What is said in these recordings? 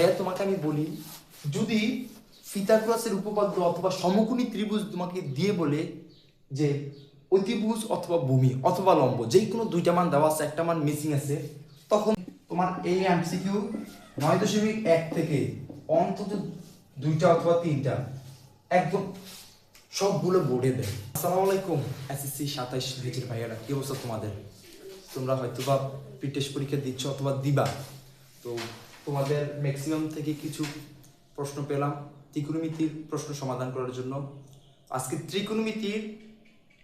ভাইয়া তোমাকে আমি বলি, যদি পিথাগোরাসের উপপাদ্য অথবা সমকোণী ত্রিভুজ তোমাকে দিয়ে বলে যে অতিভুজ অথবা ভূমি অথবা লম্ব যেই কোনো দুইটা মান দেওয়া আছে, একটা মান মিসিং আছে, তখন তোমার এই এমসিকিউ 9.1 থেকে অন্তত দুইটা অথবা তিনটা একদম সবগুলো বোর্ডে দেয়। আসসালামু আলাইকুম এসএসসি 27 ব্যাচের ভাইয়ারা, কি অবস্থা তোমাদের? তোমরা হয়তো বা প্রি-টেস্ট পরীক্ষা দিচ্ছ অথবা দিবা, তো তোমাদের ম্যাক্সিমাম থেকে কিছু প্রশ্ন পেলাম ত্রিকোণমিতির প্রশ্ন সমাধান করার জন্য। আজকে ত্রিকোণমিতির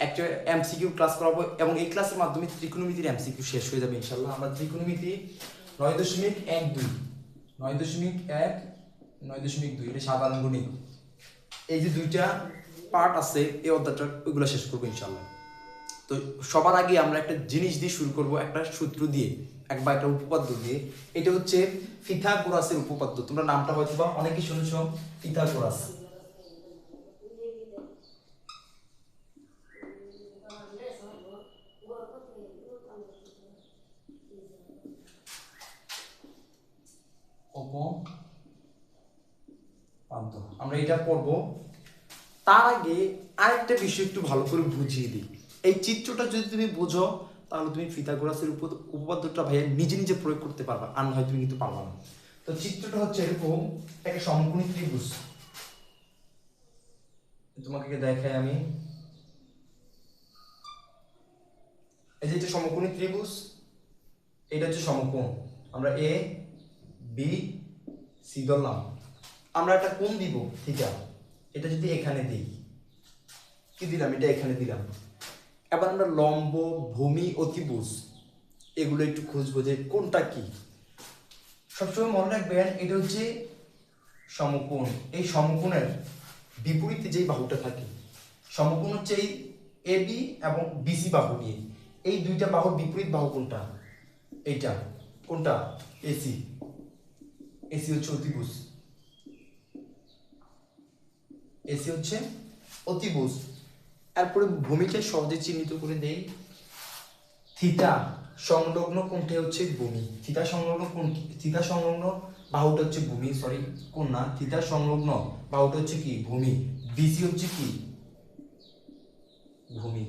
একটা এমসিকিউ ক্লাস করাবো এবং এই ক্লাসের মাধ্যমে ত্রিকোণমিতির এমসিকিউ শেষ হয়ে যাবে ইনশাল্লাহ। আমরা ত্রিকোণমিতি 9.12 9.2 এটা সাধারণ গণিত, এই যে দুইটা পার্ট আছে এই অধ্যায়টা, ওইগুলো শেষ করবো ইনশাল্লাহ। তো সবার আগে আমরা একটা জিনিস দিয়ে শুরু করব, একটা সূত্র দিয়ে একটা উপপাদ্য দিয়ে। এটা হচ্ছে পিথাগোরাসের উপপাদ্য। তোমরা নামটা হয়তো বা অনেকেই শুনেছ, পিথাগোরাস। আমরা এটা পড়ব। তার আগে আরেকটা বিষয় একটু ভালো করে বুঝিয়ে দিই। এই চিত্রটা যদি তুমি বোঝো তাহলে তুমি পিথাগোরাসের উপপাদ্যটা ভাইয়া নিজে নিজে প্রয়োগ করতে পারবা, আর নয় তুমি কিন্তু পারবা না। তো চিত্রটা হচ্ছে এরকম, একটা সমকোণী ত্রিভুজ। তোমাকে দেখাই আমি, এই যে এটা সমকোণী ত্রিভুজ, এটা হচ্ছে সমকোণ। আমরা এ বি সি ধরলাম, আমরা একটা কোণ দিব থিটা, এটা যদি এখানে দিই, কি দিলাম, এটা এখানে দিলাম। এবার আমরা লম্ব, ভূমি, অতিভুজ এগুলো একটু খুঁজবো যে কোনটা কি। সবসময় মনে রাখবেন এটা হচ্ছে সমকোণ। এই সমকোণের বিপরীতে যেই বাহুটা থাকে, সমকোণ হচ্ছে এই এবি এবং বিসি বাহু নিয়ে, এই দুইটা বাহুর বিপরীত বাহু কোনটা? এইটা কোনটা? এসি। এসি হচ্ছে অতিভুজ, এসি হচ্ছে অতিভুজ। এরপরে ভূমিকে সহজে চিহ্নিত করে দেই, থিটা সংলগ্ন কোণটা হচ্ছে ভূমি। থিটা সংলগ্ন কোণ, থিটা সংলগ্ন বাহুটা হচ্ছে ভূমি, সরি কোণ না, থিটা সংলগ্ন বাহুটা হচ্ছে কি? ভূমি। বিসি হচ্ছে কি? ভূমি।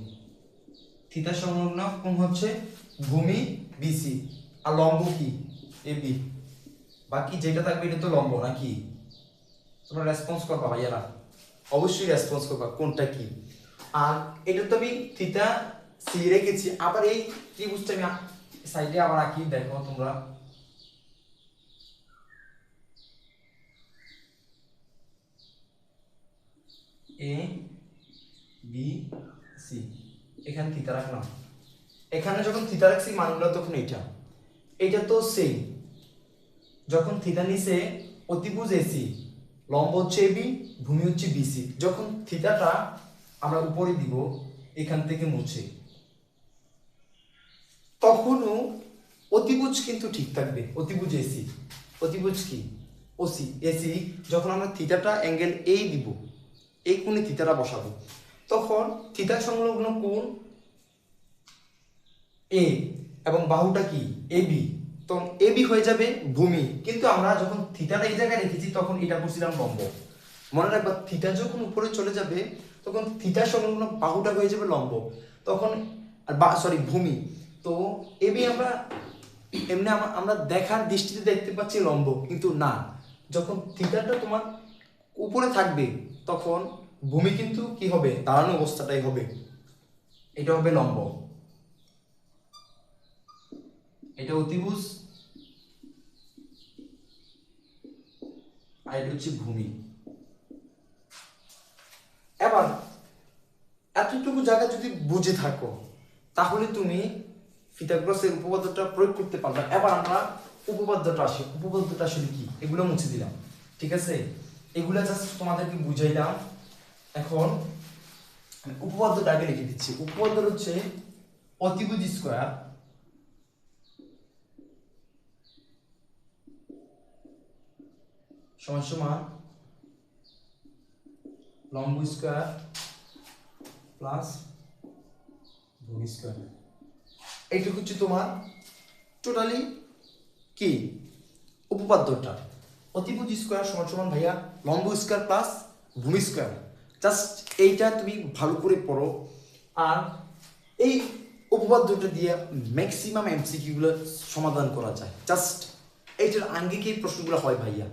থিটা সংলগ্ন কোণ হচ্ছে ভূমি, বিসি। আর লম্ব কি? এবি। বাকি যেটা থাকবে এটা তো লম্ব নাকি? তোমরা রেসপন্স করবা ভাইয়ারা, অবশ্যই রেসপন্স করবা কোনটা কি। আর এটা তো আমি থিটা সি রেখেছি, আবার এই ত্রিভুজটা আমি সাইডে আবার আঁকি, দেখো তোমরা। এ বি সি, এখানে থিটা রাখলাম। এখানে যখন থিটা রাখছি মানগুলো তখন এইটা তো সেম। যখন থিটা নিচে অতিভুজ এসি, লম্ব হচ্ছে এবি, ভূমি হচ্ছে বিসি, যখন থিটাটা আমরা উপরে দিব এখান থেকে মুছে, তখনও অতিভুজ কিন্তু ঠিক থাকবে। অতিভুজ এসি, অতিভুজ কি? OC AC. যখন আমরা থিটাটা অ্যাঙ্গেল এই দিব, এই কোণে থিটাটা বসাবো, তখন থিটা সংলগ্ন কোণ এ এবং বাহুটা কি? এবি, তখন এবি হয়ে যাবে ভূমি। কিন্তু আমরা যখন থিটাটা এই জায়গায় রেখেছি তখন এটা করছিলাম লম্ব। মনে রাখবা, থিটা যখন উপরে চলে যাবে তখন থিটা সংলগ্ন বাহুটা হয়ে যাবে লম্ব, তখন সরি ভূমি। তো এবি আমরা এমনি আমরা দেখার দৃষ্টিতে দেখতে পাচ্ছি লম্ব, কিন্তু না, যখন থিটাটা তোমার উপরে থাকবে তখন ভূমি কিন্তু কি হবে? দাঁড়ানো অবস্থাটাই হবে, এটা হবে লম্ব। এটা অতিভুজ আর এটা হচ্ছে ভূমি। এবার এতটুকু জায়গা যদি বুঝে থাকো তাহলে তুমি পিথাগোরাসের উপপাদ্যটা প্রয়োগ করতে পারবে। এবার আমরা উপপাদ্যটা আসি, উপপাদ্যটা আসলে কি এগুলো মুছে দিলাম, ঠিক আছে? এগুলো জাস্ট তোমাদেরকে বুঝাইলাম। এখন উপপাদ্যটা আগে লিখে দিচ্ছি। উপপাদ্য হচ্ছে অতিভুজ স্কয়ার সমান সমান লম্ব স্কয়ার প্লাস ভূমি স্কয়ার। এইটুকু হচ্ছে তোমার টোটালি কি উপপাদ্যটা। অতিভুজ স্কোয়ার সমান সমান ভাইয়া লম্ব স্কোয়ার প্লাস ভূমি স্কোয়ার। জাস্ট এইটা তুমি ভালো করে পড়ো। আর এই উপপাদ্যটা দিয়ে ম্যাক্সিমাম এমসিকিউগুলো সমাধান করা যায়। জাস্ট এইটার আঙ্গিকে এই প্রশ্নগুলো হয় ভাইয়া।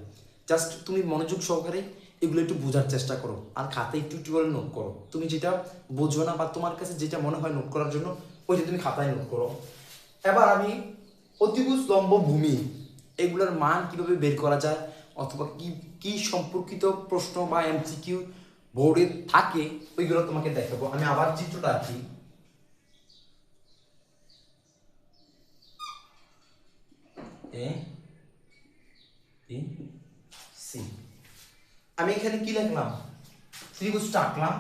জাস্ট তুমি মনোযোগ সহকারে এগুলো একটু বোঝার চেষ্টা করো, আর খাতায় একটু একটু করে নোট করো। তুমি যেটা বোঝো না বা তোমার কাছে যেটা মনে হয় নোট করার জন্য, ওইটা তুমি খাতায় নোট করো। এবার আমি অতিভুজ লম্ব ভূমি এগুলোর মান কিভাবে বের করা যায়, অথবা কি কি সম্পর্কিত প্রশ্ন বা এমসিকিউ বোর্ডে থাকে, ওইগুলো তোমাকে দেখাবো। আমি আবার চিত্রটা আঁকি। আমি এখানে কি লিখলাম, ত্রিভুজটা আঁকলাম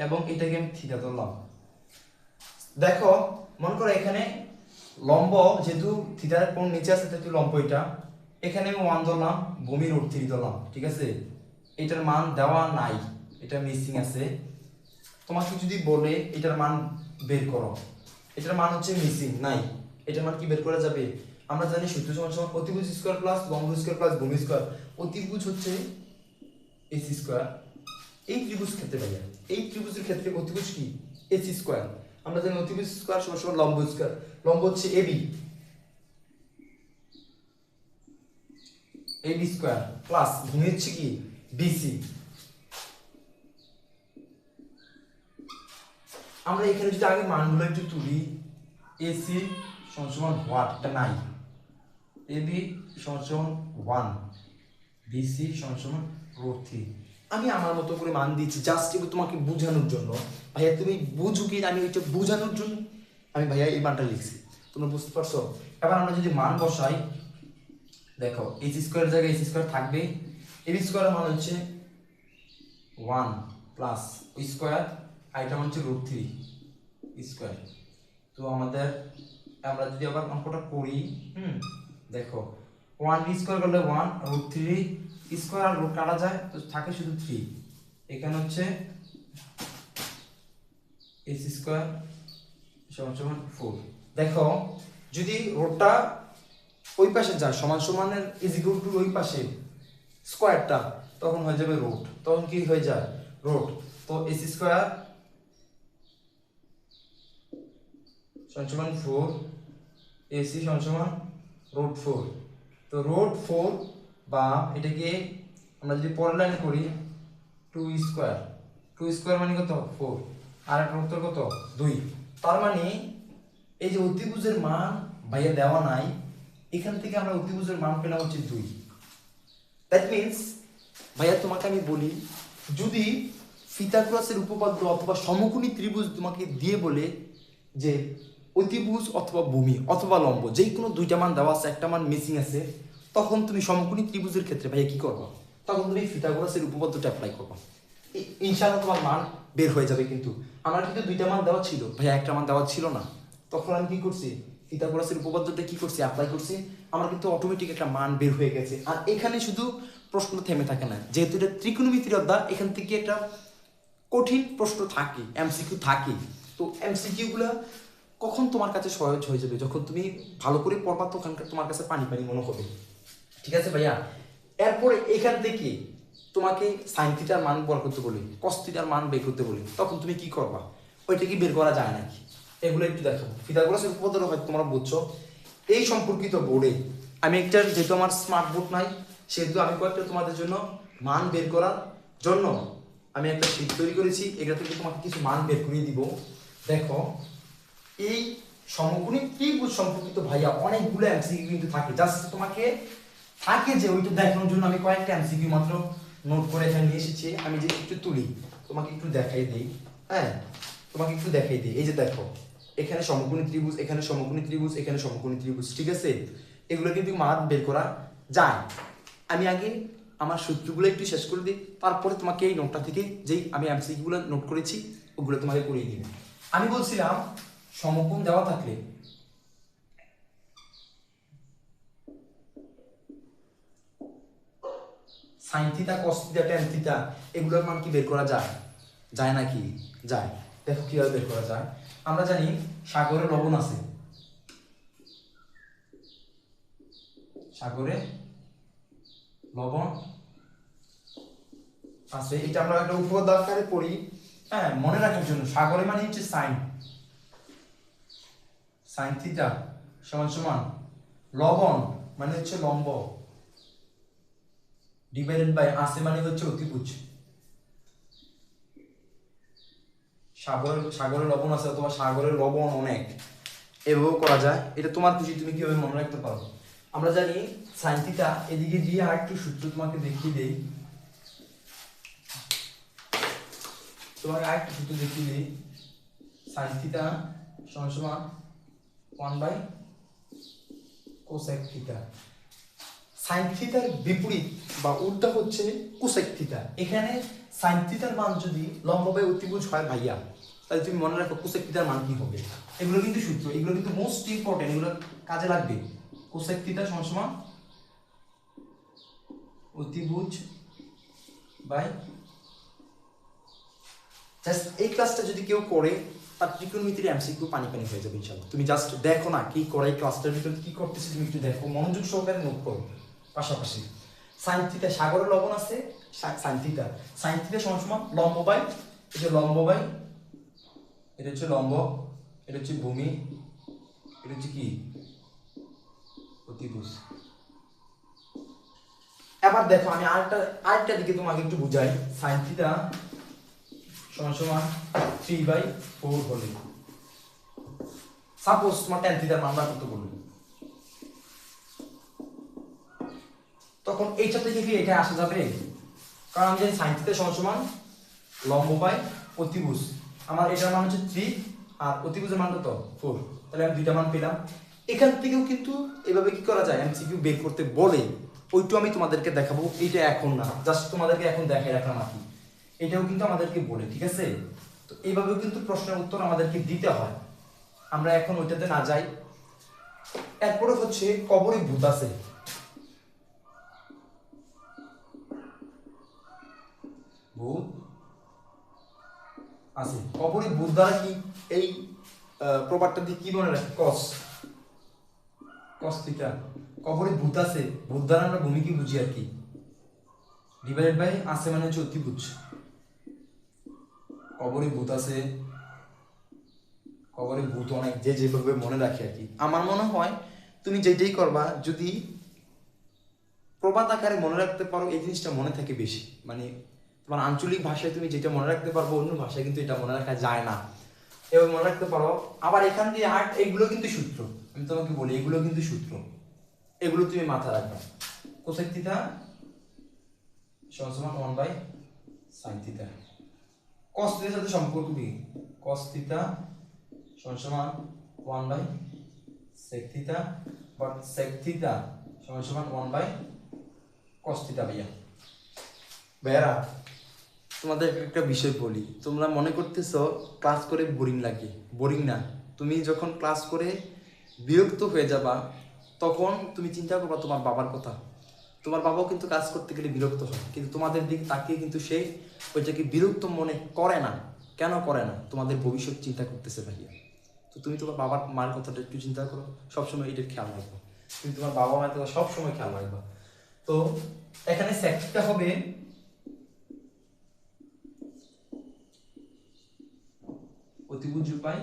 এবং এটাকে আমি থিটা ধরলাম। দেখো মনে করো এখানে লম্ব যেহেতু থিটার কোণ নিচে আছে যেহেতু লম্ব এটা, এখানে আমি 1 ধরলাম, ভূমি √3 ধরলাম, ঠিক আছে। এটার মান দেওয়া নাই, এটা মিসিং আছে। তোমাকে যদি বলে এটার মান বের করো, এটার মান হচ্ছে মিসিং নাই, এটার মান কি বের করা যাবে? আমরা জানি সূত্র সমান সমান অতিভুজ স্কয়ার প্লাস লম্ব স্কয়ার প্লাস ভূমি স্কয়ার। অতিভুজ হচ্ছে এসি স্কয়ার। এই ত্রিভুজ ক্ষেত্রে ভাইয়া, এই ত্রিভুজের ক্ষেত্রে অতিভুজ কি এসি স্কয়ার। আমরা জানি অতিভুজ স্কয়ার সমান সমান লম্ব স্কয়ার। লম্ব হচ্ছে এবি, এবি স্কয়ার প্লাস ভূমি হচ্ছে কি বিসি। আমরা এখানে যদি আগে মানগুলো একটু তুলি, এসি সমান সমান হোয়াট, এটা নাই। এবি সমান সমান 1, বিসি সমান সমান √3। আমি আমার মতো করে মান দিচ্ছি জাস্ট এগুলো তোমাকে বোঝানোর জন্য। ভাইয়া তুমি বুঝো কি, আমি এটা বোঝানোর জন্য আমি ভাইয়া এই মানটা লিখছি, তোমরা বুঝতে পারছো? এবার আমরা যদি মান বসাই, দেখো এসি স্কয়ার জায়গায় এসি স্কয়ার থাকবে। এবি স্কয়ারের মান হচ্ছে 1 প্লাস ওই স্কয়ার, আর এটা হচ্ছে √3 স্কয়ার। তো আমরা যদি আবার অঙ্কটা করি, দেখো 1 স্কয়ার করলে 1, √3 স্কয়ার আর রুট কাটা যায়, তো থাকে শুধু 3। এখানে হচ্ছে এস স্কয়ার সমান সমান 4। দেখো যদি রুটটা ওই পাশে যায়, সমান সমানের ইজ ইকুয়াল টু ওই পাশে স্কয়ারটা, তখন হয়ে যাবে রুট, তখন কি হয়ে যায় রুট। তো এস স্কয়ার সমান সমান 4, এসি সমান সমান √4। তো √4 বা এটাকে আমরা যদি পরের লাইনে করি 2 স্কয়ার, 2 স্কয়ার মানে কত 4, আর একটা উত্তর কত 2। তার মানে এই যে অতিভুজের মান ভাইয়া দেওয়া নাই, এখান থেকে আমরা অতিভুজের মান পেলাম হচ্ছে 2। দ্যাট মিন্স ভাইয়া তোমাকে আমি বলি, যদি পিথাগোরাসের উপপাদ্য অথবা সমকোণী ত্রিভুজ তোমাকে দিয়ে বলে যে অতিভুজ অথবা ভূমি অথবা লম্ব যে কোনো দুইটা মান দেওয়া আছে, একটা মান মিসিং আছে, তখন তুমি সমকোণী ত্রিভুজের ক্ষেত্রে ভাইয়া কি করবা? তখন তুমি পিথাগোরাসের উপপাদ্যটা অ্যাপ্লাই করবা। ইনশাআল্লাহ তোমার মান বের হয়ে যাবে। কিন্তু আমার কিন্তু দুইটা মান দেওয়া ছিল ভাইয়া, একটা মান দেওয়া ছিল না। তখন আমি কি করছি, পিথাগোরাসের উপপাদ্যটা কি করছি, অ্যাপ্লাই করছি। আমার কিন্তু অটোমেটিক একটা মান বের হয়ে গেছে। আর এখানে শুধু প্রশ্ন থেমে থাকে না, যেহেতু এটা ত্রিকোণমিতির অধ্যায়, এখান থেকে একটা কঠিন প্রশ্ন থাকে, এমসিকিউ থাকে। তো এমসিকিউ গুলা কখন তোমার কাছে সহজ হয়ে যাবে, যখন তুমি ভালো করে পড়বা, তখন তোমার কাছে পানি পানি মনে হবে। ঠিক আছে ভাইয়া? এরপরে এখান থেকে তোমাকে সাইন থিটার মান বের করতে বলি, কস থিটার মান বের করতে বলি, তখন তুমি কি করবা? ওইটা কি বের করা যায় নাকি? এগুলো একটু দেখো। পিথাগোরাসের উপপাদ্য হয়তো তোমরা বুঝছো। এই সম্পর্কিত বোর্ডে আমি একটা, যেহেতু আমার স্মার্ট বোর্ড নাই, সেহেতু আমি কয়েকটা তোমাদের জন্য মান বের করার জন্য আমি একটা শীট তৈরি করেছি। এটা থেকে তোমাকে কিছু মান বের করে দিব। দেখো এই সমকোণী ত্রিভুজ সম্পর্কিত ভাইয়া অনেকগুলো এমসিকিউ কিন্তু থাকে, জাস্ট তোমাকে থাকে যে ওইটা দেখানোর জন্য আমি কয়েকটা এমসিকিউ মাত্র নোট করে এখানে নিয়ে এসেছি। আমি যে একটু তুলি, তোমাকে একটু দেখাই দিই। হ্যাঁ, তোমাকে একটু দেখাই দিই। এই যে দেখো, এখানে সমকোণী ত্রিভুজ, এখানে সমকোণী ত্রিভুজ, এখানে সমকোণী ত্রিভুজ, ঠিক আছে। এগুলো কিন্তু মান বের করা যায়। আমি আগে আমার সূত্রগুলো একটু শেষ করে দিই, তারপরে তোমাকে এই নোটটা থেকে যেই আমি এমসিকিউগুলো নোট করেছি ওগুলো তোমাকে করিয়ে দিই। আমি বলছিলাম সমকোণ দেওয়া থাকলে sine theta, cos theta, tan theta এগুলোর মান কি বের করা যায়? যায় নাকি? যায়। দেখো কিভাবে বের করা যায়। আমরা জানি সাগরে লবণ আছে, সাগরে লবণ আছে। এটা আমরা একটা উপপাদ্য আকারে পড়ি, হ্যাঁ, মনে রাখার জন্য। সাগরে মানে হচ্ছে সাইন, সাইন থিটা সমান সমান লবণ মানে হচ্ছে লম্ব ডিভাইডেড বাই আছে মানে হচ্ছে অতিভুজ। সাগরে লবণ আছে অথবা সাগরের লবণ অনেক, এভাবেও করা যায়। এটা তোমার খুশি, তুমি কিভাবে মনে রাখতে পারো। আমরা জানি সাইন থিটা, এদিকে দিয়ে আর একটু সূত্র তোমাকে দেখিয়ে দেই, তোমাকে আর একটু সূত্র দেখিয়ে দিই। সাইন থিটা সমান সমান 1 বাই কোসেক থিটা। সাইন থিটার বিপরীত বা উল্টা হচ্ছে কোসেক থিটা। এখানে সাইন থিটার মান যদি লম্ব বাই অতিভুজ হয় ভাইয়া, তাহলে তুমি মনে রাখো কোসেক থিটার মান কি হবে। এগুলো কিন্তু সূত্র, এগুলো কিন্তু মোস্ট ইম্পর্টেন্ট, এগুলো কাজে লাগবে। কোসেক থিটা সমান সমান অতিভুজ বাই, জাস্ট এই ক্লাসটা যদি কেউ করে তার ত্রিকোণমিতির এমসিকিউ পানি পানি হয়ে যাবে ইনশাআল্লাহ। তুমি জাস্ট দেখো না কি করে, এই ক্লাসটার ভিতরে কি করতেছে তুমি একটু দেখো, মনোযোগ সহকারে নোট করো। পাশাপাশি সাইন থিটা, সাগরে লবণ আছে, সাইন থিটা, সাইন থিটা সমান সমান লম্ব বাই, এটা লম্ব বাই, এটা হচ্ছে লম্ব, এটা হচ্ছে ভূমি, এটা হচ্ছে কি অতিভুজ। এবার দেখো আমি আরেকটা দিকে তোমাকে একটু বুঝাই। সাইন থিটা সমান সমান 3/4 হলে সাপোজ তোমার tan থিটার মান বার করতে বলবে, তখন এইটা থেকে কি এটা আসা যাবে? কারণ আমি জানি sin থিটা সমান সমান লম্ব বাই অতিভুজ। আমার এটার মান হচ্ছে 3 আর অতিভুজের মান কত 4, তাহলে আমি দুইটা মান পেলাম। এখান থেকেও কিন্তু এভাবে কি করা যায়, এমসিকিউ বের করতে বলে, ওইটাও আমি তোমাদেরকে দেখাবো। এটা এখন না, জাস্ট তোমাদেরকে এখন দেখাই রাখলাম আর কি। এটাও কিন্তু আমাদেরকে বলে, ঠিক আছে? তো এইভাবেও কিন্তু প্রশ্নের উত্তর আমাদেরকে দিতে হয়। আমরা এখন ওইটাতে না যাই। এরপরে হচ্ছে কবরে ভূত আছে, ভূত আছে। কবরে ভূত দ্বারা কি এই প্রপারটা দিয়ে কি মনে রাখে, কস থিটা। কবরে ভূত আছে, ভূত দ্বারা আমরা ভূমি কি বুঝি আর কি, ডিভাইডেড বাই আছে মানে হচ্ছে অতিভুজ। কবরে ভূত আছে, কবরে ভূত অনেক, যে যেভাবে মনে রাখে আর কি। আমার মনে হয় তুমি যেটাই করবা, যদি প্রবাদ আকারে মনে রাখতে পারো, এই জিনিসটা মনে থাকে বেশি। মানে তোমার আঞ্চলিক ভাষায় তুমি যেটা মনে রাখতে পারবো, অন্য ভাষায় কিন্তু এটা মনে রাখা যায় না। এবার মনে রাখতে পারো। আবার এখান দিয়ে এগুলো কিন্তু সূত্র, আমি তোমাকে বলি এগুলো কিন্তু সূত্র, এগুলো তুমি মাথা রাখবে। কোসেক থিটা সমান 1/sin থিটা। cos থিটার সাথে সম্পর্ক কি, cos থিটা সমান 1/sec theta, but sec theta সমান 1/cos থিটা। ভাইয়া তোমাদের একটা বিষয় বলি, তোমরা মনে করতেছো ক্লাস করে বোরিং লাগে, বোরিং না। তুমি যখন ক্লাস করে বিরক্ত হয়ে যাবা, তখন তুমি চিন্তা করবা তোমার বাবার কথা। তোমার বাবাও কিন্তু কাজ করতে গেলে বিরক্ত হয়, কিন্তু তোমাদের দিক তাকিয়ে কিন্তু সে ওইটাকে বিরক্ত মনে করে না। কেন করে না? তোমাদের ভবিষ্যৎ চিন্তা করতেছে ভাইয়া। তো তুমি তোমার বাবার মার কথাটা একটু চিন্তা করো, সবসময় এটার খেয়াল রাখবা। তুমি তোমার বাবা মায়ের কথা সবসময় খেয়াল রাখবা। তো এখানে সেক্টরটা হবে অতিভুজ বাই,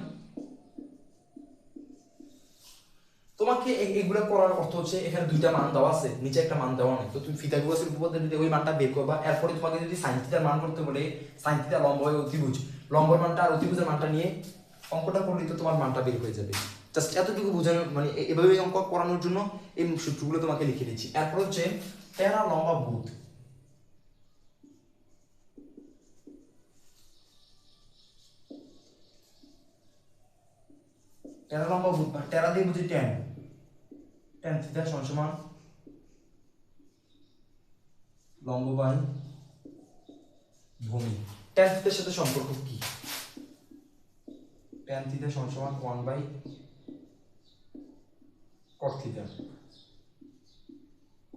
তোমাকে এগুলো করার অর্থ হচ্ছে এখানে দুইটা মান দেওয়া আছে, নিচে একটা মান দেওয়া নেই। তো তুমি পিথাগোরাসের উপপাদ্য দিয়ে ওই মানটা বের করবা। এরপরে তোমাকে যদি sin থিটার মান করতে বলে, sin থিটা লম্ব হয় অতিভুজ, লম্বর মানটা আর অতিভুজের মানটা নিয়ে অঙ্কটা করলে তো তোমার মানটা বের হয়ে যাবে। জাস্ট এতটুকু বোঝানো, মানে এভাবে অঙ্ক করানোর জন্য এই সূত্রগুলো তোমাকে লিখে দিচ্ছি। এরপর হচ্ছে টেরা লম্বা ভূত। টেরা লম্বা ভূত, টেরা দিয়ে বুঝি tan থিটা সমান লম্ব বাই ভূমি। tan থিটার সাথে সম্পর্ক কি? tan থিটা সমান 1/cot থিটা,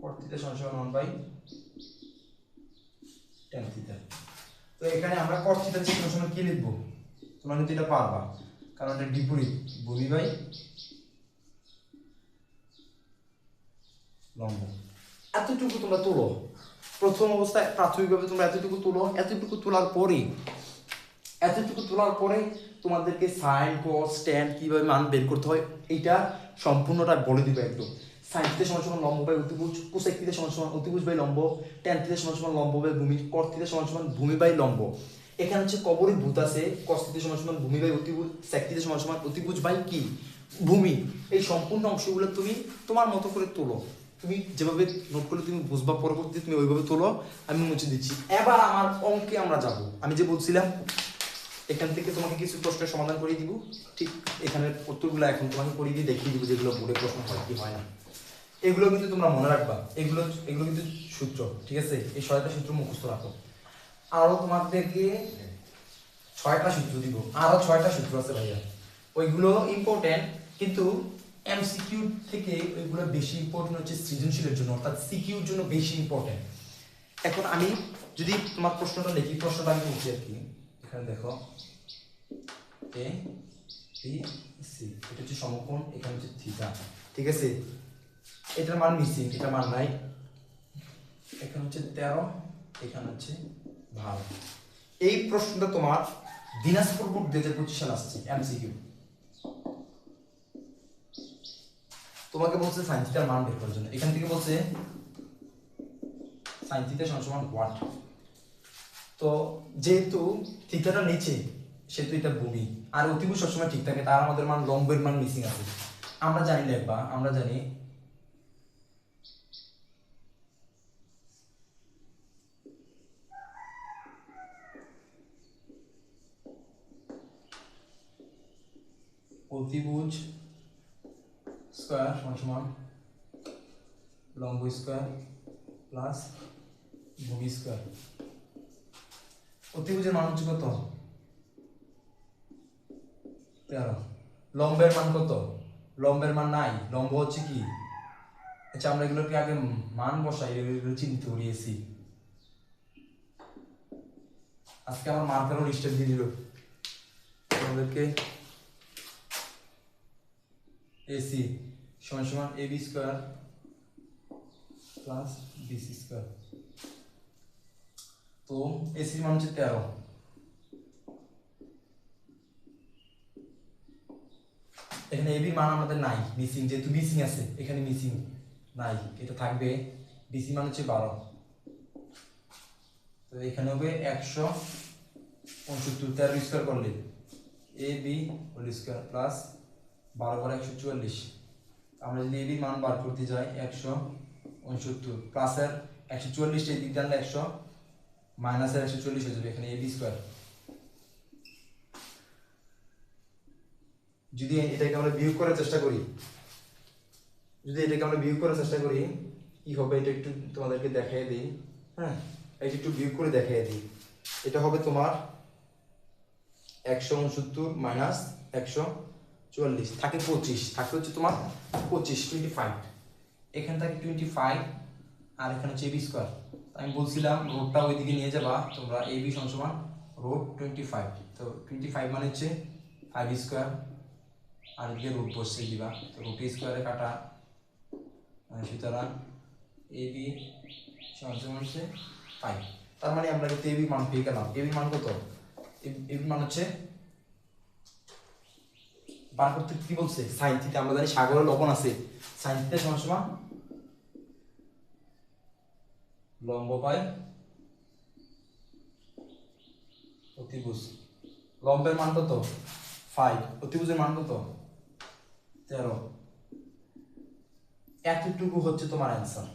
cot থিটা সমান 1/tan থিটা। তো এখানে আমরা cot থিটার চিহ্ন সমান কি লিখব? তোমরা কিন্তু এটা পারবা, কারণ এটা বিপরীত, ভূমি বাই লম্ব। এতটুকু তোমরা তোলো। প্রথম অবস্থায় প্রাথমিকভাবে তোমরা এতটুকু তোলো, এতটুকু তোলার পরে তোমাদেরকে সাইন কস ট্যান কীভাবে মান বের করতে হয় এইটা সম্পূর্ণটা বলে দিবে একদম। সাইন থিটা সমান সমান লম্ব বাই অতিভুজ, কোসেক থিটা সমান সমান অতিভুজ বাই লম্ব, ট্যান থিটা সমান সমান লম্ব বাই ভূমি, কট থিটা সমান সমান ভূমি বাই লম্ব। এখানে হচ্ছে কবরে ভূত আছে, কস থিটা সমান সমান ভূমি বাই অতিভুজ, সেক থিটা সমান সমান অতিভুজ বাই কি ভূমি। এই সম্পূর্ণ অংশগুলো তুমি তোমার মতো করে তোলো, তুমি যেভাবে নোট করলে তুমি বুঝবা, পরবর্তীতে তুমি ওইভাবে তোলো। আমি মুছে দিচ্ছি। এবার আমার অঙ্কে আমরা যাব। আমি যে বলছিলাম এখান থেকে তোমাকে কিছু প্রশ্নের সমাধান করে দিব, ঠিক এখানের উত্তরগুলো এখন তোমাকে করে দিয়ে দেখিয়ে দিব যেগুলো বোর্ডে প্রশ্ন হয় কি হয় না। এগুলো কিন্তু তোমরা মনে রাখবা, এগুলো কিন্তু সূত্র, ঠিক আছে? এই 6টা সূত্র মুখস্থ রাখো। আরো তোমাদেরকে 6টা সূত্র দিব, আরো 6টা সূত্র আছে ভাইয়া, ওইগুলো ইম্পর্টেন্ট, কিন্তু এমসিকিউ থেকে ওইগুলো বেশি ইম্পর্টেন্ট হচ্ছে সৃজনশীলের জন্য, অর্থাৎ সিকিউর জন্য বেশি ইম্পর্টেন্ট। এখন আমি যদি তোমার প্রশ্নটা লিখি, প্রশ্নটা আমি বলছি আর কি, এখানে দেখো এ বি সি, এটা হচ্ছে সমকোণ, এখানে হচ্ছে থিটা, ঠিক আছে? এটার মান মিসিং, এটা মান নাই। এখানে হচ্ছে 13, এখানে হচ্ছে 12। এই প্রশ্নটা তোমার দিনাজপুর বোর্ড 2025 সাল আসছে এমসিকিউ। তোমাকে বলছে সাইন থিটার মান বের করার জন্য, এখান থেকে বলছে সাইন থিটা সমান সমান ওয়াট। তো যেহেতু থিটাটা নিচে সেহেতু এটা ভূমি, আর অতিভুজ সবসময় ঠিক থাকে, তার আমাদের মান লম্বের মান মিসিং আছে। আমরা জানি লিখবা, আমরা জানি অতিভুজ স্কয়ার সমান সমান লম্ব স্কয়ার প্লাস ভূমি স্কয়ার। অতিভুজের মান হচ্ছে কত? 13। লম্বের মান কত? লম্বের মান নাই, লম্ব হচ্ছে কি? আচ্ছা আমরা এগুলোকে আগে মান বসাই, এগুলো চিহ্নিত করিয়েছি। আজকে আমার মার্কারও লিস্টে দিয়ে দিল আমাদেরকে। এসি সমান সমান AB square plus BC square. তো এসির মান হচ্ছে 13, এখানে এবি মান আমাদের নাই, মিসিং, যেহেতু মিসিং আছে এখানে মিসিং নাই, এটা থাকবে। বিসি মান হচ্ছে 12, তো এখানে হবে 169, 13 স্কয়ার করলে A B whole square plus 12 করে 144। আমরা যদি এবি মান বার করতে যাই 169 প্লাসের 144 এই দিক টানলে 100 মাইনাসের 140 হয়ে যাবে, এখানে এবি স্কয়ার। যদি এটাকে আমরা বিয়োগ করার চেষ্টা করি, কি হবে এটা একটু তোমাদেরকে দেখাই দিই। হ্যাঁ, এটা একটু বিয়োগ করে দেখাই দিই। এটা হবে তোমার 169 মাইনাস 144 থাকে 25, থাকে হচ্ছে তোমার 25 এখানে থাকে 25, আর এখানে হচ্ছে এবি স্কয়ার। আমি বলছিলাম রোডটা ওইদিকে নিয়ে যাবা তোমরা, এবি সমান রোড 25, তো 25 মানে হচ্ছে 5 স্কয়ার, আর এদিকে রুট বসিয়ে দিবা, তো রুট স্কয়ারে কাটা, সুতরাং এবি সমান হচ্ছে 5। তার মানে আমরা কিন্তু এবি মান পেয়ে গেলাম। এবি মান কত? এবি মান হচ্ছে বার করতে কি বলছে, সাইন থিটা। আমরা জানি সাগরে লবণ আছে, সাইন থিটা সমান সমান লম্ব বাই অতিভুজ। লম্বের মান কত? 5, অতিভুজের মান কত? 13। এতটুকু হচ্ছে তোমার অ্যান্সার।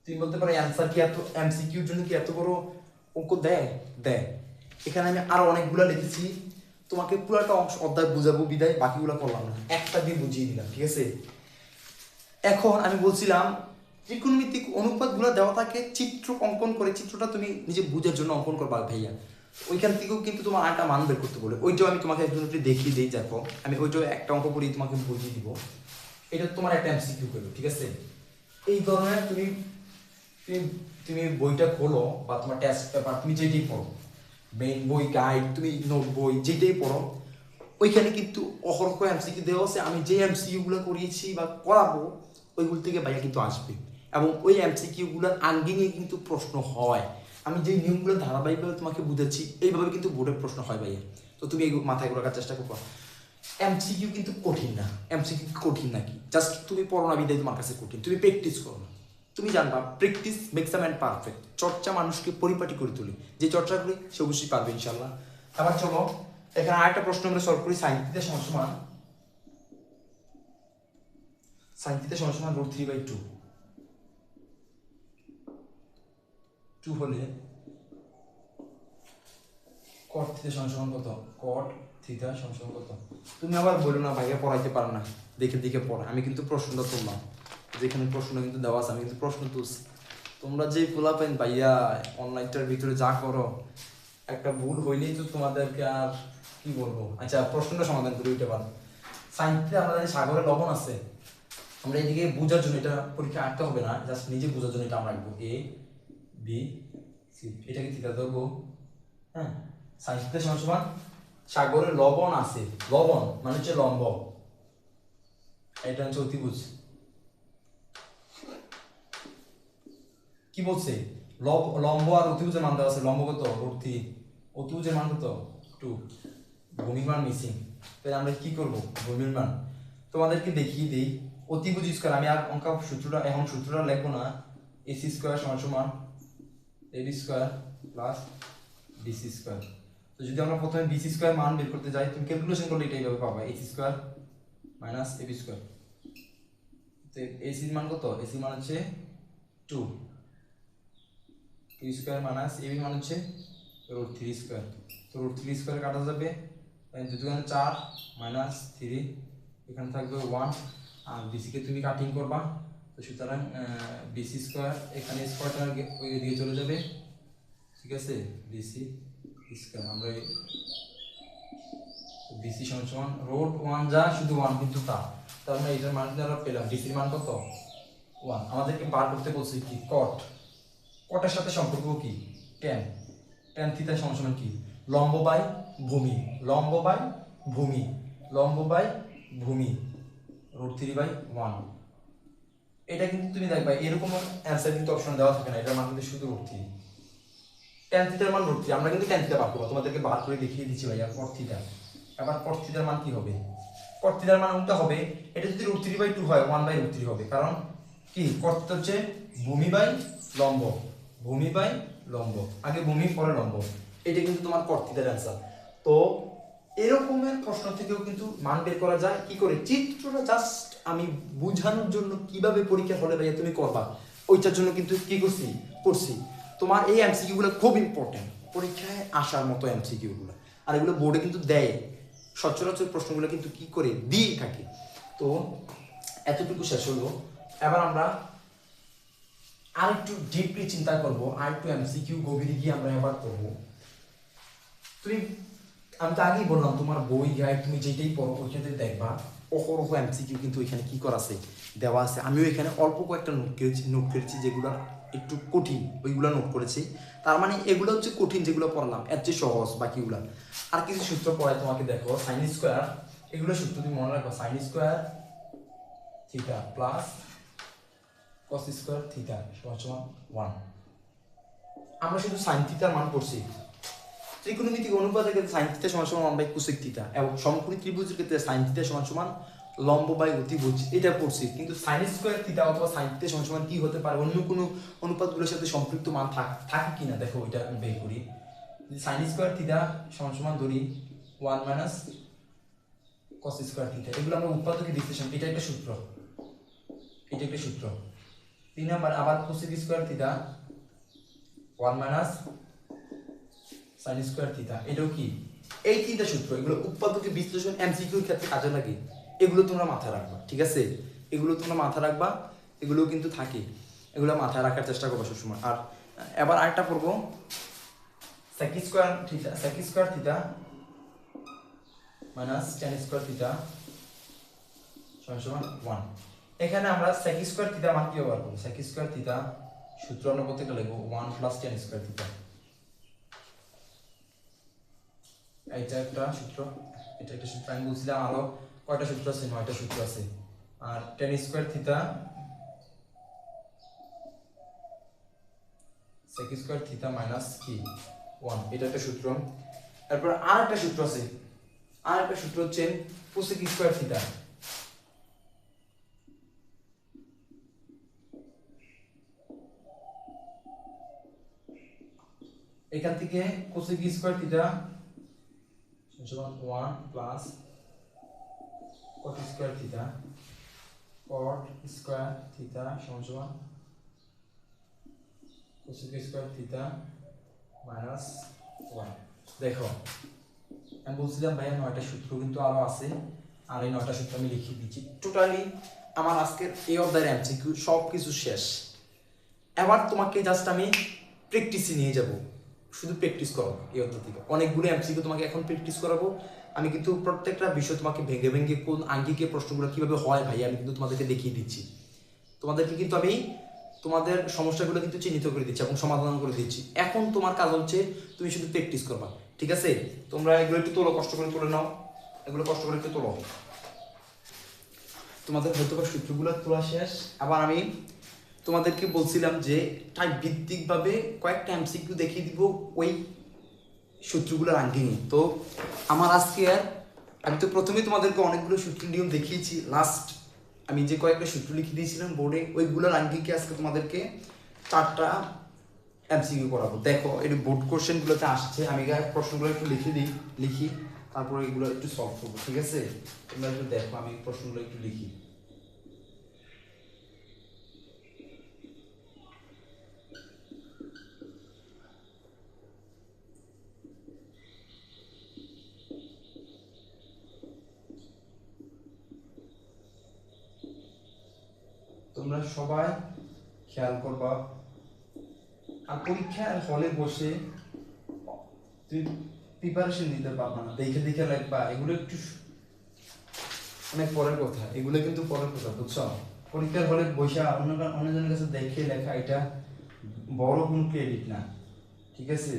তুমি বলতে পারো অ্যান্সার কি এত, এমসিকিউর জন্য কি এত বড় অঙ্ক দেয়? এখানে আমি আরো অনেকগুলো লিখেছি, তোমাকে পুরোটা অংশ অধ্যায় বুঝাবো বিদায় বাকিগুলো করলাম না, একটা দিয়ে বুঝিয়ে দিলাম, ঠিক আছে? এখন আমি বলছিলাম ত্রিকোণমিতিক অনুপাতগুলো দেওয়া থাকে, চিত্র অঙ্কন করে, চিত্রটা তুমি নিজে বুঝার জন্য অঙ্কন করবা ভাইয়া। ওইখান থেকেও কিন্তু তোমার আরেকটা মান বের করতে বলে, ওইটাও আমি তোমাকে একজন দেখিয়ে দিই। দেখো আমি ওইটাও একটা অঙ্ক করি তোমাকে বুঝিয়ে দিব। এটা তোমার একটা এমসিকিউ করবে, ঠিক আছে? এই ধরনের তুমি তুমি তুমি বইটা খোলো বা তোমার টেস্ট পেপার তুমি যেটাই পড়ো, মেইন বই, গাইড, তুমি নোট বই যেটাই পড়ো, ওইখানে কিন্তু অহরহ এমসিকিউ দেওয়া আছে। আমি যে এমসিকিউ গুলো করিয়েছি বা করাবো ওইগুলো থেকে ভাইয়া কিন্তু আসবে। এবং ওই এমসিকিউগুলোর আঙ্গিকে কিন্তু প্রশ্ন হয়। আমি যে নিয়মগুলো ধারাবাহিকভাবে তোমাকে বুঝাচ্ছি এইভাবে কিন্তু বোর্ডের প্রশ্ন হয় ভাইয়া। তো তুমি এই মাথায় রাখার চেষ্টা করবো। এমসিকিউ কিন্তু কঠিন না, এমসিকিউ কঠিন নাকি, জাস্ট তুমি পড়ো না বিদায় তোমার কাছে কঠিন, তুমি প্র্যাকটিস করো না। তুমি জানবা practice makes a man perfect. চর্চা মানুষকে পরিপাটি করে তোলে, যে চর্চা করি সে অবশ্যই পারবে ইনশাল্লাহ। আবার চলো এখানে আরেকটা প্রশ্ন আমরা সলভ করি। সাইন থিটা সমান √3/2 হলে cot থিটা সমান কত? cot থিটা সমান কত? তুমি আবার বলো না ভাইয়া পড়াইতে পারো না, দেখে দেখে পড়া। আমি কিন্তু প্রশ্নটা তুললাম, যেখানে প্রশ্ন কিন্তু দেওয়া আছে আমি কিন্তু প্রশ্ন তুলছি। তোমরা যে পোলাপেন ভাইয়া অনলাইনটার ভিতরে যা করো, একটা ভুল হইলেই তো তোমাদেরকে আর কি বলবো। আচ্ছা প্রশ্নটা সমাধান করি ওইটা পারো। সাইন্সে আমরা জানি সাগরে লবণ আছে, আমরা এদিকে বোঝার জন্য এটা পরীক্ষা আঁকতে হবে না, জাস্ট নিজে বোঝার জন্য এটা আমরা আঁকবো A B C, এটাকে থিটা ধরবো। হ্যাঁ, সাইন থিটা সমান সাগরে লবণ আছে, লবণ মানে হচ্ছে লম্ব, এটা হচ্ছে অতিভুজ। কি বলছে? লম্ব আর অতিভুজের মান দেওয়া আছে। লম্ব কত? √3, অতিভুজের মান কত? 2, ভূমির মান মিসিং। তাহলে আমরা কি করব? ভূমির মান তোমাদেরকে দেখিয়ে দিই। অতিভুজ স্কয়ার, আমি আর অঙ্ক সূত্রটা এখন সূত্রটা লিখবো না। AC স্কয়ার সমান AB square plus BC square. তো যদি আমরা প্রথমে BC স্কয়ার মান বের করতে যাই, তুমি ক্যালকুলেশন করলে এটাই ভাবে পাবা, AC square minus AB square. তো AC এর মান কত? AC মান হচ্ছে 2 স্কয়ার মাইনাস AB মান হচ্ছে √3 স্কয়ার। তো √3 স্কয়ার কাটা যাবে, 2 2 4 মাইনাস 3, এখানে থাকবে 1, আর BC কে তুমি কাটিং করবা। তো সুতরাং BC স্কয়ার এখানে স্কয়ারটা ওই দিকে চলে যাবে, ঠিক আছে? BC স্কয়ার আমরা BC সমান √1 যা শুধু 1 কিন্তু তা, তার মানে এটার মান আমরা পেলাম। BC এর মান কত? 1। আমাদেরকে বার করতে বলছে কি? cot। কটের সাথে সম্পর্ক কি? tan থিটা সমান কি? লম্ব বাই ভূমি, লম্ব বাই ভূমি, লম্ব বাই ভূমি, √3/1। এটা কিন্তু তুমি দেখবা এরকম অ্যানসার কিন্তু অপশন দেওয়া থাকে না, এটার মান কিন্তু শুধু √3। tan থিটার মান √3, আমরা কিন্তু tan থিটা বার করব, তোমাদেরকে বার করে দেখিয়ে দিচ্ছি ভাইয়া cot থিটা। এবার cot থিটার মান কি হবে? cot থিটার মান উল্টা হবে, এটা যদি √3/2 হয় 1/√3 হবে, কারণ কি cot থিটা হচ্ছে ভূমি বাই লম্ব, ভূমি বাই লম্ব, আগে ভূমি পরে লম্ব। এটা কিন্তু তোমার cot থিটার অ্যানসার। তো এরকমের প্রশ্ন থেকেও কিন্তু মান বের করা যায়। কি করে? চিত্রটা জাস্ট আমি বোঝানোর জন্য কিভাবে পরীক্ষা হলে ভাইয়া তুমি করবা, ওইটার জন্য কিন্তু কি করছি। তোমার এই এমসিকিউ গুলো খুব ইম্পর্টেন্ট, পরীক্ষায় আসার মতো এমসিকিউ গুলো, আর এগুলো বোর্ডে কিন্তু দেয়। সচরাচর প্রশ্নগুলো কিন্তু কি করে দিয়ে থাকে। তো এতটুকু শেষ হলো। এবার আমরা আরেকটু ডিপলি চিন্তা করব, আরেকটু এমসিকিউ গভীরে গিয়ে আমরা এবার করব। আমি তো আগেই বললাম তোমার বই গাইড তুমি যেটাই পড়ো ওইখানে দেখবা অহরহ এমসিকিউ কিন্তু ওইখানে কি করা আছে, দেওয়া আছে। আমিও এখানে অল্প কয়েকটা নোট করেছি যেগুলো একটু কঠিন, ওইগুলো নোট করেছি। তার মানে এগুলো হচ্ছে কঠিন যেগুলো পড়লাম, এর চেয়ে সহজ বাকিগুলো। আর কিছু সূত্র পড়ায় তোমাকে, দেখো সাইন স্কোয়ার, এগুলো সূত্র তুমি মনে রাখো। Sine square theta plus cos square theta সমান 1। আমরা শুধু সাইন থিটার মান করছি। ত্রিকোণমিতিক অনুপাতের ক্ষেত্রে সাইন থিটা সমান 1/cosec থিটা, এবং সমকোণী ত্রিভুজের ক্ষেত্রে সাইন থিটা সমান লম্ব বাই অতিভুজ, এটা পড়ছি। কিন্তু সাইন স্কোয়ার থিটা অথবা সাইন থিটা সমান কি হতে পারে, অন্য কোনো অনুপাতগুলোর সাথে সম্পৃক্ত মান থাকে কিনা, দেখো এটা আমি বের করি। সাইন স্কোয়ার থিটা সমান ধরি 1 - cos স্কোয়ার থিটা, এগুলো আমরা উৎপাদকে বিশ্লেষণ, এটা একটা সূত্র, এটা একটা সূত্র। 3 নাম্বার আবার cosec square theta 1 - sin square theta, এটাও কি? এই তিনটা সূত্র, এগুলো উৎপাদকে বিশ্লেষণ এমসিকিউর ক্ষেত্রে কাজে লাগে। এগুলো তোমরা মাথায় রাখবা, ঠিক আছে? এগুলো তোমরা মাথায় রাখবা, এগুলো কিন্তু থাকে, এগুলো মাথায় রাখার চেষ্টা করবা সবসময়। আর এবার আরেকটা পড়বো, sec square theta minus tan square theta সমান 1। এখানে আমরা sec স্কয়ার থিটা মান কি ব্যবহার করব? sec স্কয়ার থিটা সূত্র আমরা প্রত্যেকটা লিখব 1 + tan স্কয়ার থিটা। এটা একটা সূত্র, এটা একটা সূত্র। আমি বলছিলাম আরো কয়টা সূত্র আছে? 9টা সূত্র আছে। আর tan square theta sec square theta minus কি 1, এটা একটা সূত্র। তারপর আর একটা সূত্র আছে, আর একটা সূত্র হচ্ছে cosec স্কয়ার থিটা। এখান থেকে cosec স্কয়ার থিটা সমান 1 plus cot square theta, cot square theta সমান cosec স্কয়ার থিটা মাইনাস 1। দেখো আমি বলছিলাম ভাইয়া 9টা সূত্র কিন্তু আরো আছে, আর এই 9টা সূত্র আমি লিখে দিচ্ছি। টোটালি আমার আজকের এই অধ্যায়ের এমসিকিউ সব কিছু শেষ। এবার তোমাকে জাস্ট আমি প্র্যাকটিসে নিয়ে যাব, শুধু প্র্যাকটিস করো। এই অধ্যায় থেকে অনেকগুলো এমসিকিউ তোমাকে এখন প্র্যাকটিস করাবো আমি, কিন্তু প্রত্যেকটা বিষয় তোমাকে ভেঙে ভেঙে কোন আঙ্গিকে প্রশ্নগুলো কিভাবে হয় ভাই আমি কিন্তু তোমাদেরকে দেখিয়ে দিচ্ছি। তোমাদেরকে কিন্তু আমি তোমাদের সমস্যাগুলো কিন্তু চিহ্নিত করে দিচ্ছি এবং সমাধান করে দিচ্ছি। এখন তোমার কাজ হচ্ছে তুমি শুধু প্র্যাকটিস করবা, ঠিক আছে? তোমরা এগুলো একটু তোলো, কষ্ট করে তুলে নাও, এগুলো কষ্ট করে একটু তোলো। তোমাদের হয়তো বা সূত্রগুলো তোলা শেষ। আবার আমি তোমাদেরকে বলছিলাম যে টাইপ ভিত্তিকভাবে কয়েকটা এমসিকিউ দেখিয়ে দিব ওই সূত্রগুলোর আঙ্গি নিয়ে। তো আমার আজকে আমি তো প্রথমেই তোমাদেরকে অনেকগুলো সূত্র নিয়ম দেখিয়েছি, লাস্ট আমি যে কয়েকটা সূত্র লিখে দিয়েছিলাম বোর্ডে ওইগুলোর আঙ্গিকে আজকে তোমাদেরকে 4টা এমসিকিউ করাবো। দেখো এই বোর্ড কোশ্চেনগুলোতে আসছে, আমি প্রশ্নগুলো একটু লিখি তারপরে এগুলো একটু সলভ করবো, ঠিক আছে? তোমরা একটু দেখো আমি প্রশ্নগুলো একটু লিখি। তোমরা সবাই খেয়াল করবা, আর পরীক্ষার হলে বসে তুই প্রিপারেশন নিতে পারবা না, দেখে দেখে লাগবা, এগুলো একটু অনেক পরের কথা, এগুলো কিন্তু পরের কথা, বুঝছো? পরীক্ষার হলে বসে অন্যজনের কাছে দেখে লেখা এটা বড় কোনো ক্রেডিট না, ঠিক আছে?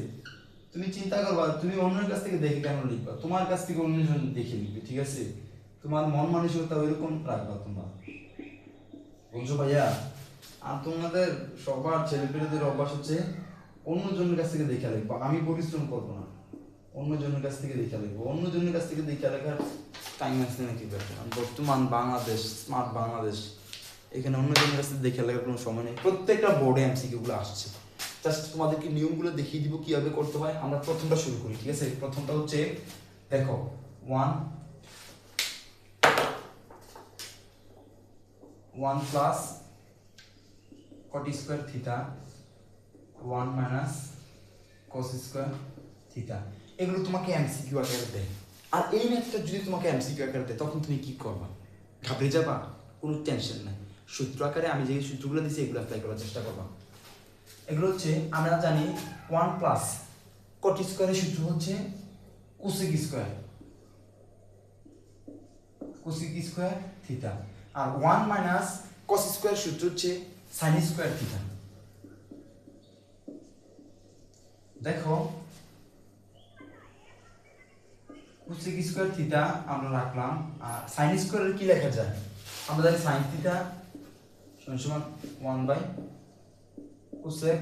তুমি চিন্তা করবা তুমি অন্যের কাছ থেকে দেখে কেন লিখবা, তোমার কাছ থেকে অন্যজন দেখে লিখবে, ঠিক আছে? তোমার মন মানসিকতা ওইরকম রাখবা তোমরা, বুঝছো ভাইয়া? আর তোমাদের সবার ছেলেপেলেদের অভ্যাস হচ্ছে অন্যজনের কাছ থেকে দেখে লিখবো, আমি পরিশ্রম করবো না, অন্যজনের কাছ থেকে দেখে লিখবো। অন্যজনের কাছ থেকে দেখে লেখার টাইম আছে নাকি? বর্তমান বাংলাদেশ, স্মার্ট বাংলাদেশ, এখানে অন্যজনের কাছ থেকে দেখে লেখার কোনো সময় নেই। প্রত্যেকটা বোর্ডে এমসিকিউ গুলো আসছে, জাস্ট তোমাদেরকে নিয়মগুলো দেখিয়ে দিব কিভাবে করতে হয়। আমরা প্রথমটা শুরু করি, ঠিক আছে? প্রথমটা হচ্ছে দেখো 1 plus cot square theta 1 minus cos square theta, এগুলো তোমাকে এমসিকিউ আকারে দেয়। আর এই ম্যাথটা যদি তোমাকে এমসিকিউ আকারে দেয় তখন তুমি কি করবা? ঘাবড়ে যাবা? কোনো টেনশন নাই, সূত্র আকারে আমি যে সূত্রগুলো দিচ্ছি এগুলো অ্যাপ্লাই করার চেষ্টা করবা। এগুলো হচ্ছে আমরা জানি 1 প্লাস cot স্কয়ারের সূত্র হচ্ছে cosec স্কয়ার থিটা, আর 1 মাইনাস cos স্কয়ার সূত্র হচ্ছে sin স্কয়ার থিটা। দেখো cosec স্কয়ার থিটা আমরা রাখলাম, আর sin স্কয়ারের কি লেখা যায়? আমরা জানি sin থিটা সমান 1/cosec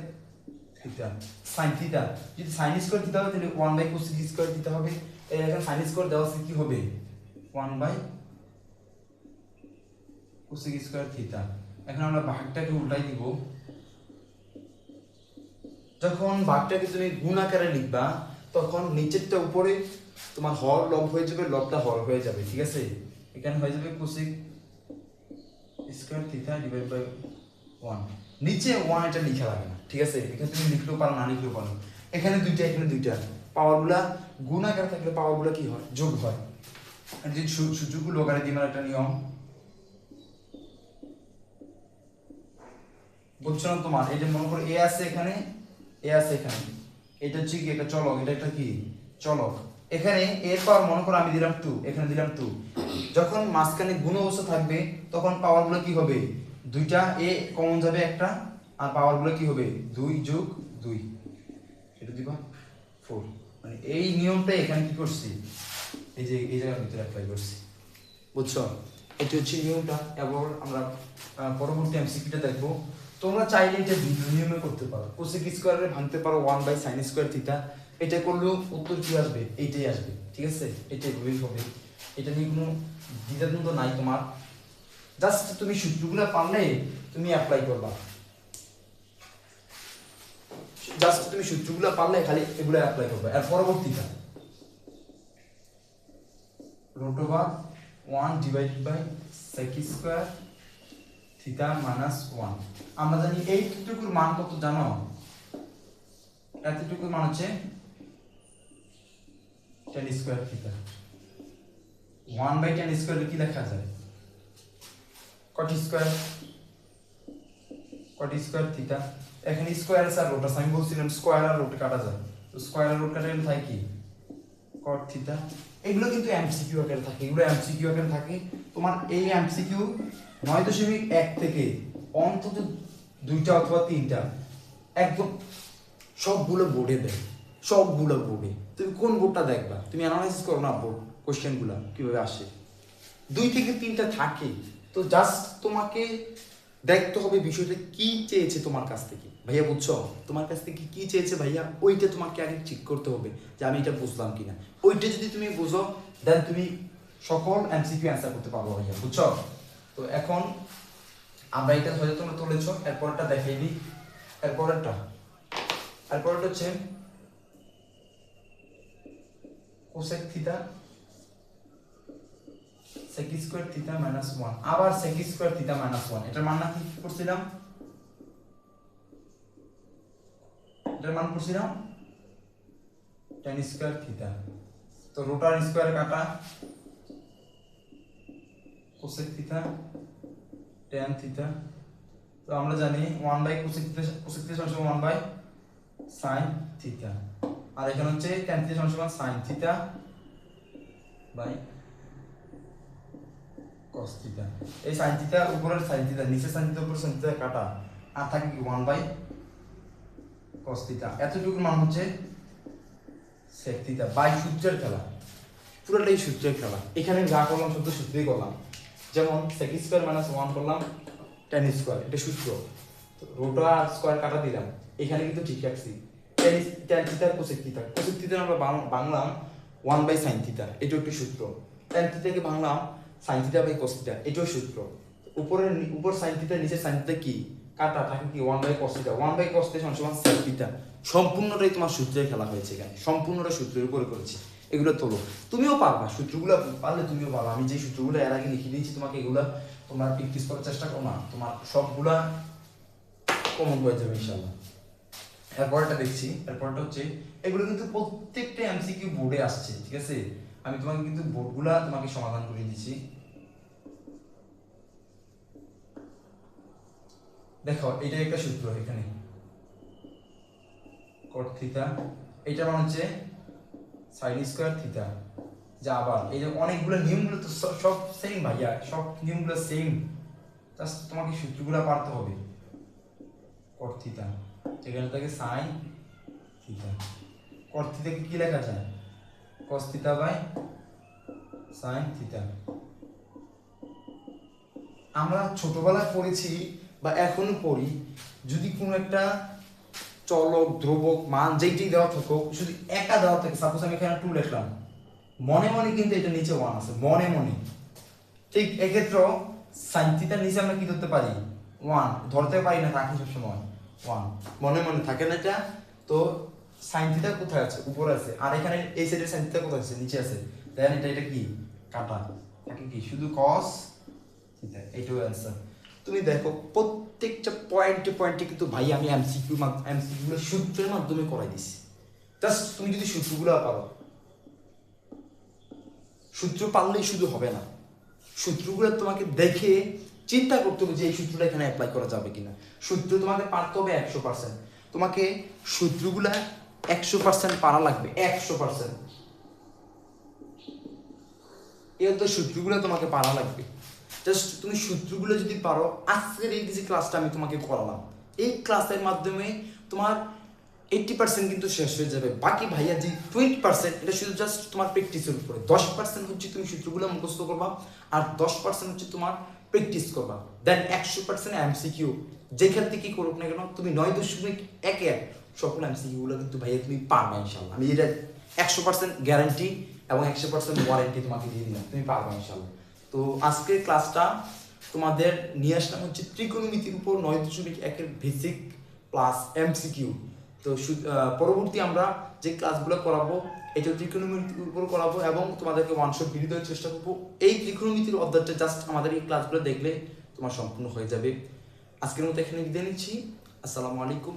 থিটা। sin থিটা যদি sin স্কয়ার থিটা হয় তাহলে 1/cosec স্কয়ার থিটা হবে। এই এখানে sin স্কয়ার দেওয়া আছে, কি হবে? 1/cosec square theta. এখন আমরা ভাগটাকে উল্টাই দিব, যখন ভাগটাকে তুমি গুণ আকারে লিখবা তখন নিচেরটা উপরে তোমার হর লব হয়ে যাবে, লবটা হর হয়ে যাবে, ঠিক আছে? এখানে হয়ে যাবে cosec square theta divide by 1, নিচে 1 এটা লেখা লাগে না, ঠিক আছে? এখানে তুমি লিখলেও পারো না লিখলেও পারো। এখানে দুইটা এখানে দুইটা, পাওয়ারগুলা গুণ আকারে থাকলে পাওয়ারগুলা কি হয়? যোগ হয়। আর যদি সূত্রগুলো লগারিদমের একটা নিয়ম, বুঝছো না তোমার? এই যে মনে করো এ আছে এখানে, এ আছে এখানে, এটা হচ্ছে কি একটা চলক, এটা একটা কি চলক। এখানে এর পাওয়ার মনে করো আমি দিলাম 2, এখানে দিলাম 2, যখন মাঝখানে গুণ অবস্থা থাকবে তখন পাওয়ারগুলো কি হবে? দুইটা এ কমন যাবে একটা, আর পাওয়ারগুলো কি হবে? 2 যোগ 2, এটা দিবা 4। মানে এই নিয়মটা এখানে কি করছি, এই যে এই জায়গার ভিতরে অ্যাপ্লাই করছি, বুঝছো? এটা হচ্ছে নিয়মটা। এবার আমরা পরবর্তী এমসিকিউটা দেখবো। তোমরা চাইলে এটা দ্বিতীয় নিয়মে করতে পারো, কোসেক স্কোয়ারে ভাঙতে পারো 1/sin স্কোয়ার থিটা। এটা করলেও উত্তর কি আসবে? এইটাই আসবে, ঠিক আছে? এটাই ভুলই হবে, এটা নিয়ে কোনো দ্বিধাদ্বন্দ্ব নাই তোমার। জাস্ট তুমি সূত্রগুলো পারলে তুমি অ্যাপ্লাই করবা, জাস্ট তুমি সূত্রগুলো পারলে খালি এগুলো অ্যাপ্লাই করবে। আর পরবর্তীটা root over 1 divided by sec square theta minus 1। আমরা জানি এইটুকুর মান কত জানো? এতটুকুর মান হচ্ছে tan square theta. 1/tan square কি লেখা যায়? cot square theta. এখানে স্কয়ার আর রুট আছে, আমি বলছিলাম স্কয়ার আর রুট কাটা যায়, তো স্কয়ার আর রুট কাটা গেলে থাকে কি cot থিটা। এগুলো কিন্তু এমসিকিউ আকারে থাকে, এগুলো এমসিকিউ আকারে থাকে। তোমার এই এমসিকিউ 9.1 থেকে অন্তত 2টা অথবা 3টা একদম সবগুলো বোর্ডে দেয়, সবগুলো বোর্ডে। তুমি কোন বোর্ডটা দেখবা? তুমি অ্যানালাইসিস করো না বোর্ড কোশ্চেনগুলো কিভাবে আসে, 2 থেকে 3টা থাকে। তো জাস্ট তোমাকে দেখতে হবে বিষয়টা কি চেয়েছে তোমার কাছ থেকে। ভাইয়া বুঝছো? তোমার কাছ থেকে কি চেয়েছে ভাইয়া, ওইটা তোমাকে আগে ঠিক করতে হবে যে আমি এটা বুঝলাম কিনা। ওইটা যদি তুমি বুঝো দেন তুমি সকল এমসিকিউ অ্যান্সার করতে পারবো ভাইয়া, বুঝছো? তো এখন আমরা এটা হয়তো তোমরা তুলেছো, এরপরটা দেখাই দিই। এরপরটা হচ্ছে cosec theta sec square theta minus 1, আবার sec স্কয়ার থিটা মাইনাস 1। এটার মান কি করছিলাম? এটার মান করছিলাম tan স্কয়ার থিটা। তো রুট আর স্কয়ার কাটা, কোসেক থিটা tan থিটা। তো আমরা জানি 1/cosec থিটা, cosec থিটা সমান 1/sin থিটা। আর এখানে হচ্ছে tan থিটা সমান sin theta by cos theta. এই sin থিটা উপরের sin থিটা, নিচে sin থিটা উপরের sin থিটা কাটা, আর থাকে কি 1/cos থিটা। এতটুকু মান হচ্ছে sec থিটা বাই সূত্রের খেলা, পুরোটাই সূত্রের খেলা। এখানে যা করলাম শুধু সূত্রেই করলাম, যেমন sec স্কয়ার মাইনাস 1 করলাম tan স্কয়ার, এটা সূত্র। তো রুট আর স্কয়ার কাটা দিলাম, এখানে কিন্তু ঠিক রাখছি tan theta cosec theta. cosec theta আমরা বাংলাম 1/sin থিটা, এটাও একটি সূত্র। tan থিটাকে বাংলাম sin theta by cos theta, এটাও সূত্র। উপর sin থিটা নিচে sin থিটা কি কাটা, থাকে কি 1/cos থিটা। 1/cos থিটা সমান sec থিটা। সম্পূর্ণটাই তোমার সূত্রের খেলা হয়েছে এখানে, সম্পূর্ণটা সূত্রের উপরে করেছি। এগুলো তোলো, তুমিও পারবা, সূত্রগুলো পারলে তুমিও পারবা। আমি যে সূত্রগুলো এর আগে লিখে দিয়েছি তোমাকে, এগুলো তোমরা প্র্যাকটিস করার চেষ্টা করো না, তোমার সবগুলা কমন হয়ে যাবে ইনশাআল্লাহ। এরপরটা দেখছি, এরপরটা হচ্ছে এগুলো কিন্তু প্রত্যেকটা এমসিকিউ বোর্ডে আসছে, ঠিক আছে? আমি তোমাকে কিন্তু বোর্ডগুলা তোমাকে সমাধান করে দিচ্ছি। দেখো এটা একটা সূত্র, এখানে cot থিটা, এটা মানে হচ্ছে sin স্কয়ার থিটা। যা আবার এই যে অনেকগুলো নিয়মগুলো তো সব সেম ভাইয়া, সব নিয়মগুলো সেম, জাস্ট তোমাকে সূত্রগুলো পারতে হবে। cot থিটা এখানে থাকে sin থিটা, cot থিটাকে কি লেখা যায়? cos theta by sin theta. আমরা ছোটবেলায় পড়েছি বা এখনো পড়ি, যদি কোনো একটা চলক ধ্রুবক মান যেইটাই দেওয়া থাকুক, শুধু একা দেওয়া থাকে, সাপোজ আমি এখানে 2 লিখলাম, মনে মনে কিন্তু এটা নিচে 1 আছে, মনে মনে। ঠিক এক্ষেত্রেও sin থিটার নিচে আমরা কি ধরতে পারি? 1 ধরতে পারি না, থাকে সবসময় 1 মনে মনে থাকে না এটা। তো sin থিটা কোথায় আছে? উপরে আছে। আর এখানে এই সাইডের sin থিটা কোথায় আছে? নিচে আছে। দেন এটা কি কাটা, থাকে কি শুধু cos থিটা। এইটাও অ্যান্সার। তুমি দেখো প্রত্যেকটা পয়েন্টে পয়েন্টে কিন্তু ভাই আমি এমসিকিউগুলো সূত্রের মাধ্যমে করাই দিছি। জাস্ট তুমি যদি সূত্রগুলো পারো, সূত্র পারলেই শুধু হবে না, সূত্রগুলো তোমাকে দেখে চিন্তা করতে হবে যে এই সূত্রটা এখানে অ্যাপ্লাই করা যাবে কিনা। সূত্র তোমাকে পারতে হবে 100%, তোমাকে সূত্রগুলা 100% পারা লাগবে, 100%। এই তো সূত্রগুলো তোমাকে পারা লাগবে। জাস্ট তুমি সূত্রগুলো যদি পারো, আজকের এই যে ক্লাসটা আমি তোমাকে করালাম, এই ক্লাসের মাধ্যমে তোমার 80% কিন্তু শেষ হয়ে যাবে। বাকি ভাইয়া যে 20% এটা শুধু জাস্ট তোমার প্র্যাকটিসের উপরে। 10% হচ্ছে তুমি সূত্রগুলো মুখস্থ করবা, আর 10% হচ্ছে তোমার প্র্যাকটিস করবা। দেন 100% এমসিকিউ যে ক্ষেত্রে কি করুক না কেন তুমি 9.11 সকল এমসিকিউগুলো কিন্তু ভাইয়া তুমি পারবে ইনশাল্লাহ। আমি এটা 100% গ্যারান্টি এবং 100% ওয়ারেন্টি তোমাকে দিয়ে দিলাম, তুমি পারবে ইনশাল্লাহ। তো আজকের ক্লাসটা তোমাদের নিয়ে আসলাম হচ্ছে ত্রিকোণমিতির উপর 9.1-এর বেসিক প্লাস এমসিকিউ। তো পরবর্তী আমরা যে ক্লাসগুলো করাবো এটা ত্রিকোণমিতির উপর করাবো এবং তোমাদেরকে ওয়ান শট ভিডিও দেওয়ার চেষ্টা করবো। এই ত্রিকোণমিতির অধ্যায়টা জাস্ট আমাদের এই ক্লাসগুলো দেখলে তোমার সম্পূর্ণ হয়ে যাবে। আজকের মতো এখানে বিদায় নিচ্ছি। আসসালামু আলাইকুম।